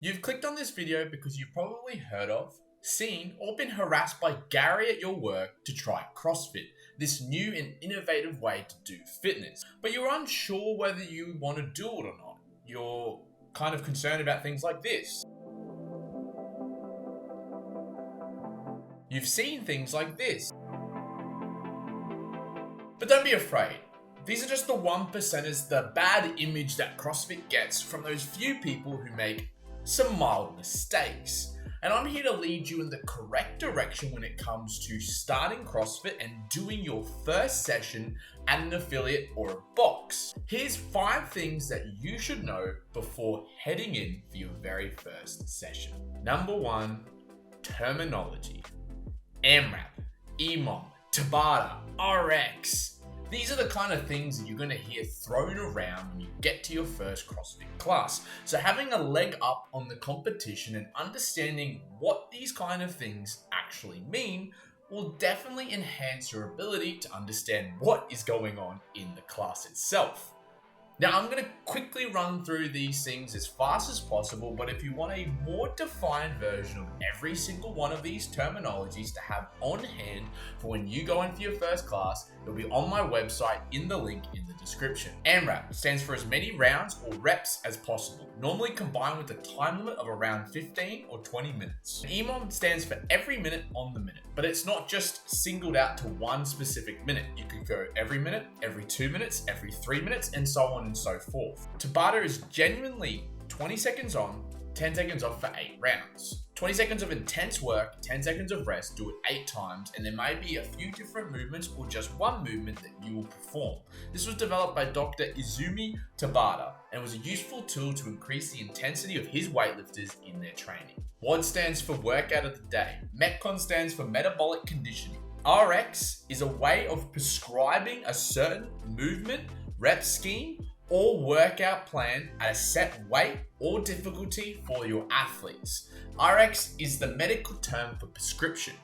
You've clicked on this video because you've probably heard of, seen, or been harassed by Gary at your work to try CrossFit, this new and innovative way to do fitness. But you're unsure whether you want to do it or not. You're kind of concerned about things like this. You've seen things like this. But don't be afraid. These are just the 1%ers, the bad image that CrossFit gets from those few people who make some mild mistakes. And I'm here to lead you in the correct direction when it comes to starting CrossFit and doing your first session at an affiliate or a box. Here's 5 things that you should know before heading in for your very first session. Number 1, terminology. AMRAP, EMOM, Tabata, RX. These are the kind of things that you're going to hear thrown around when you get to your first CrossFit class. So having a leg up on the competition and understanding what these kind of things actually mean will definitely enhance your ability to understand what is going on in the class itself. Now, I'm going to quickly run through these things as fast as possible, but if you want a more defined version of every single one of these terminologies to have on hand for when you go in for your first class, it'll be on my website in the link in the description. AMRAP stands for as many rounds or reps as possible, normally combined with a time limit of around 15 or 20 minutes. EMOM stands for every minute on the minute, but it's not just singled out to one specific minute. You could go every minute, every 2 minutes, every 3 minutes, and so on and so forth. Tabata is genuinely 20 seconds on, 10 seconds off for 8 rounds. 20 seconds of intense work, 10 seconds of rest, do it 8 times, and there may be a few different movements or just one movement that you will perform. This was developed by Dr. Izumi Tabata and was a useful tool to increase the intensity of his weightlifters in their training. WOD stands for workout of the day. Metcon stands for metabolic conditioning. RX is a way of prescribing a certain movement, rep scheme, or workout plan at a set weight or difficulty for your athletes. RX is the medical term for prescription.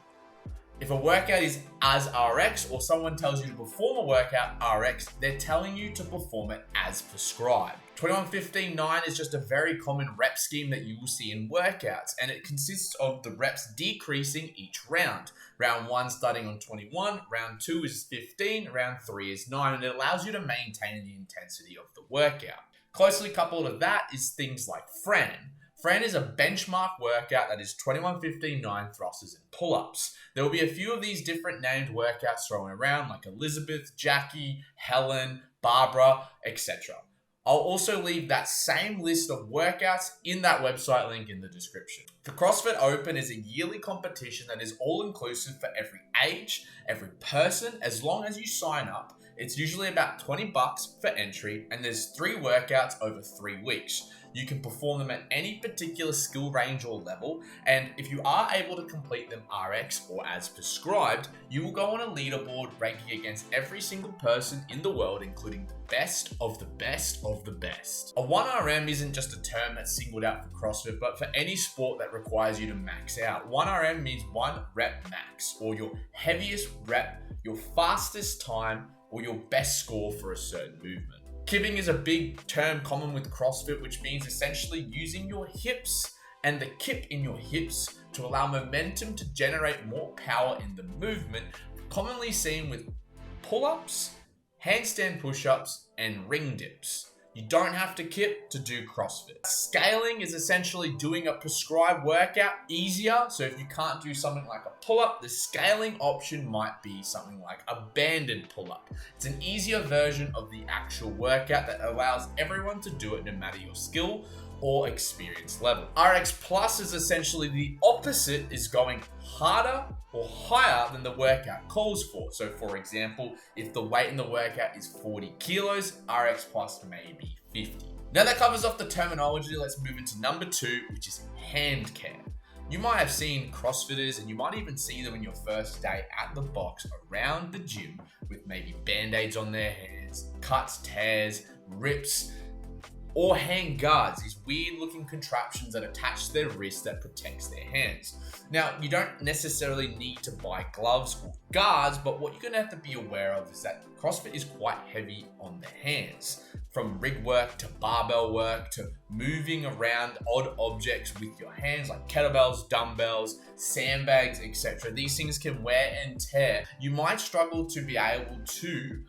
If a workout is as RX or someone tells you to perform a workout RX, they're telling you to perform it as prescribed. 21-15-9 is just a very common rep scheme that you will see in workouts, and it consists of the reps decreasing each round. Round 1 starting on 21, round 2 is 15, round 3 is 9, and it allows you to maintain the intensity of the workout. Closely coupled to that is things like Fran. Fran is a benchmark workout that is 21-15-9 thrusters and pull-ups. There will be a few of these different named workouts thrown around like Elizabeth, Jackie, Helen, Barbara, etc. I'll also leave that same list of workouts in that website link in the description. The CrossFit Open is a yearly competition that is all-inclusive for every age, every person, as long as you sign up. It's usually about $20 for entry, and there's 3 workouts over 3 weeks. You can perform them at any particular skill range or level, and if you are able to complete them RX or as prescribed, you will go on a leaderboard ranking against every single person in the world, including the best of the best of the best. A 1RM isn't just a term that's singled out for CrossFit, but for any sport that requires you to max out. 1RM means 1 rep max, or your heaviest rep, your fastest time, or your best score for a certain movement. Kipping is a big term common with CrossFit, which means essentially using your hips and the kip in your hips to allow momentum to generate more power in the movement, commonly seen with pull-ups, handstand push-ups, and ring dips. You don't have to kip to do CrossFit. Scaling is essentially doing a prescribed workout easier. So if you can't do something like a pull-up, the scaling option might be something like a Bandaid pull-up. It's an easier version of the actual workout that allows everyone to do it no matter your skill or experience level. RX Plus is essentially the opposite, is going harder or higher than the workout calls for. So for example, if the weight in the workout is 40 kilos, RX Plus may be 50. Now that covers off the terminology, let's move into number 2, which is Handcare. You might have seen CrossFitters, and you might even see them in your first day at the box around the gym with maybe Band-Aids on their hands, cuts, tears, rips, or hand guards, these weird looking contraptions that attach to their wrists that protects their hands. Now, you don't necessarily need to buy gloves or guards, but what you're going to have to be aware of is that CrossFit is quite heavy on the hands. From rig work to barbell work to moving around odd objects with your hands like kettlebells, dumbbells, sandbags, etc. These things can wear and tear. You might struggle to be able to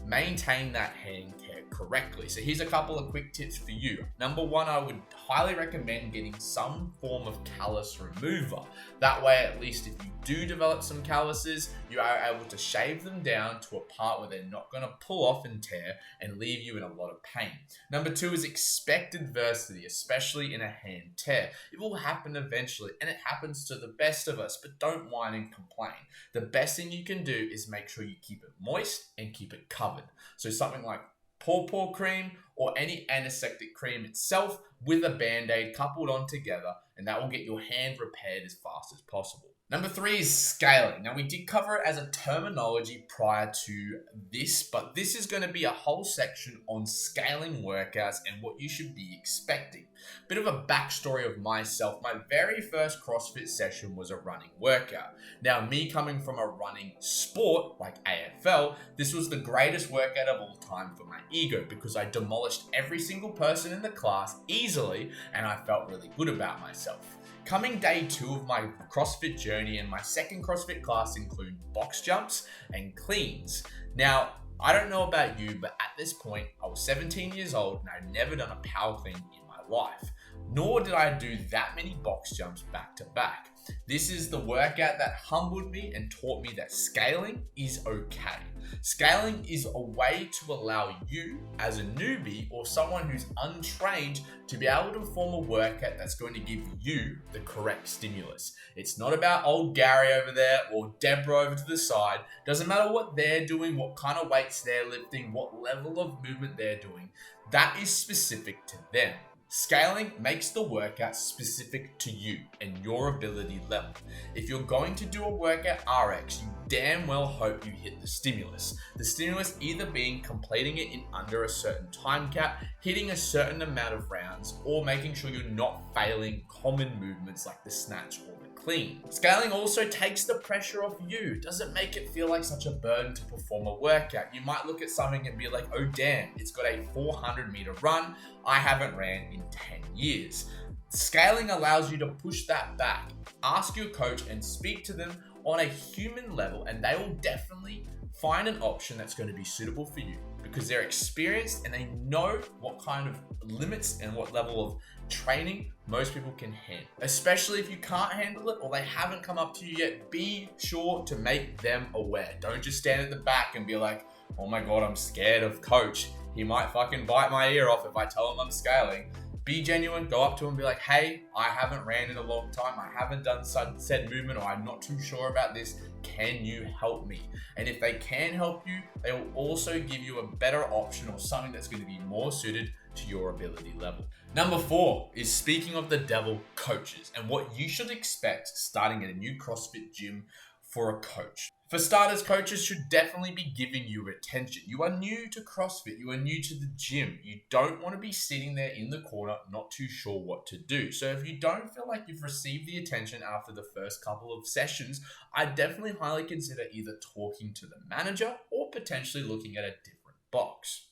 maintain that hand care correctly. So here's a couple of quick tips for you. Number one, I would highly recommend getting some form of callus remover. That way, at least if you do develop some calluses, you are able to shave them down to a part where they're not going to pull off and tear and leave you in a lot of pain. Number two is expect adversity, especially in a hand tear. It will happen eventually, and it happens to the best of us, but don't whine and complain. The best thing you can do is make sure you keep it moist and keep it covered. So something like Paw Paw Cream or any antiseptic cream itself with a Bandaid coupled on together, and that will get your hand repaired as fast as possible. Number three is scaling. Now, we did cover it as a terminology prior to this, but this is going to be a whole section on scaling workouts and what you should be expecting. Bit of a backstory of myself. My very first CrossFit session was a running workout. Now, me coming from a running sport like AFL, this was the greatest workout of all time for my ego because I demolished every single person in the class easily and I felt really good about myself. Coming day 2 of my CrossFit journey and my second CrossFit class include box jumps and cleans. Now, I don't know about you, but at this point, I was 17 years old and I'd never done a power clean in my life. Nor did I do that many box jumps back to back. This is the workout that humbled me and taught me that scaling is okay. Scaling is a way to allow you as a newbie or someone who's untrained to be able to perform a workout that's going to give you the correct stimulus. It's not about old Gary over there or Deborah over to the side. Doesn't matter what they're doing, what kind of weights they're lifting, what level of movement they're doing. That is specific to them. Scaling makes the workout specific to you and your ability level. If you're going to do a workout RX, you damn well hope you hit the stimulus. The stimulus either being completing it in under a certain time cap, hitting a certain amount of rounds, or making sure you're not failing common movements like the snatch or the clean. Scaling also takes the pressure off you. Doesn't make it feel like such a burden to perform a workout. You might look at something and be like, oh damn, it's got a 400-meter run. I haven't ran in 10 years. Scaling allows you to push that back. Ask your coach and speak to them on a human level, and they will definitely find an option that's going to be suitable for you because they're experienced and they know what kind of limits and what level of training most people can handle. Especially if you can't handle it or they haven't come up to you yet, be sure to make them aware. Don't just stand at the back and be like, oh my God, I'm scared of coach. He might fucking bite my ear off if I tell him I'm scaling. Be genuine, go up to him and be like, hey, I haven't ran in a long time. I haven't done said movement or I'm not too sure about this. Can you help me? And if they can help you, they will also give you a better option or something that's going to be more suited to your ability level. Number 4 is speaking of the devil, coaches, and what you should expect starting at a new CrossFit gym for a coach. For starters, coaches should definitely be giving you attention. You are new to CrossFit. You are new to the gym. You don't want to be sitting there in the corner, not too sure what to do. So if you don't feel like you've received the attention after the first couple of sessions, I definitely highly consider either talking to the manager or potentially looking at a different box.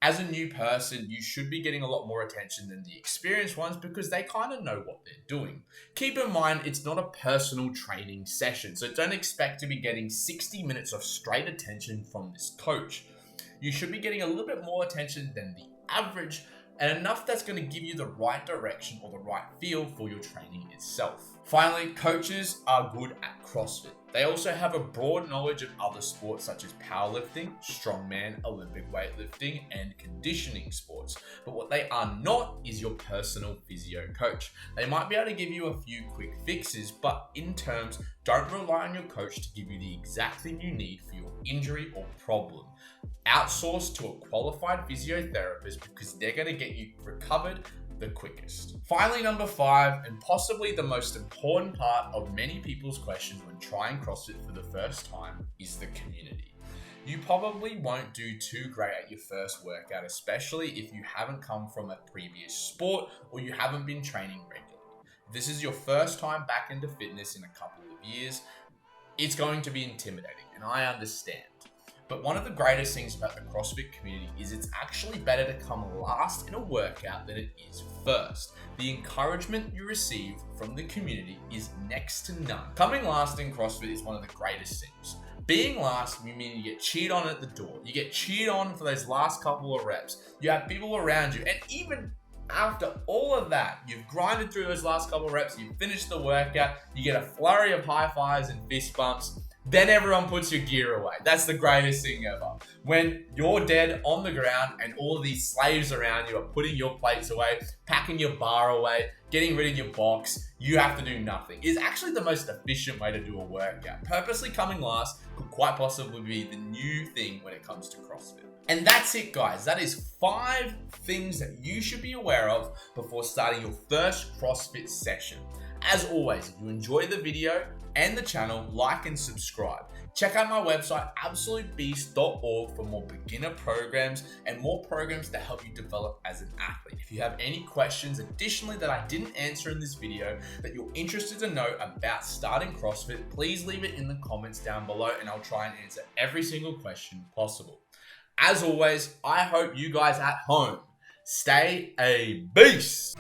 As a new person, you should be getting a lot more attention than the experienced ones because they kind of know what they're doing. Keep in mind, it's not a personal training session, so don't expect to be getting 60 minutes of straight attention from this coach. You should be getting a little bit more attention than the average, and enough that's going to give you the right direction or the right feel for your training itself. Finally, coaches are good at CrossFit. They also have a broad knowledge of other sports such as powerlifting, strongman, Olympic weightlifting, and conditioning sports. But what they are not is your personal physio coach. They might be able to give you a few quick fixes, but in terms, don't rely on your coach to give you the exact thing you need for your injury or problem. Outsource to a qualified physiotherapist because they're going to get you recovered the quickest. Finally, number 5, and possibly the most important part of many people's questions when trying CrossFit for the first time, is the community. you probably won't do too great at your first workout, especially if you haven't come from a previous sport or you haven't been training regularly. If this is your first time back into fitness in a couple of years, it's going to be intimidating, and I understand. But one of the greatest things about the CrossFit community is it's actually better to come last in a workout than it is first. The encouragement you receive from the community is next to none. Coming last in CrossFit is one of the greatest things. Being last, you mean you get cheered on at the door. You get cheered on for those last couple of reps. You have people around you, and even after all of that, you've grinded through those last couple of reps, you've finished the workout, you get a flurry of high fives and fist bumps, then everyone puts your gear away. That's the greatest thing ever. When you're dead on the ground and all of these slaves around you are putting your plates away, packing your bar away, getting rid of your box, you have to do nothing. It's actually the most efficient way to do a workout. Purposely coming last could quite possibly be the new thing when it comes to CrossFit. And that's it, guys. That is 5 things that you should be aware of before starting your first CrossFit session. As always, if you enjoy the video and the channel, like and subscribe. Check out my website, absolutebeast.org, for more beginner programs and more programs to help you develop as an athlete. If you have any questions additionally that I didn't answer in this video that you're interested to know about starting CrossFit, please leave it in the comments down below and I'll try and answer every single question possible. As always, I hope you guys at home stay a beast.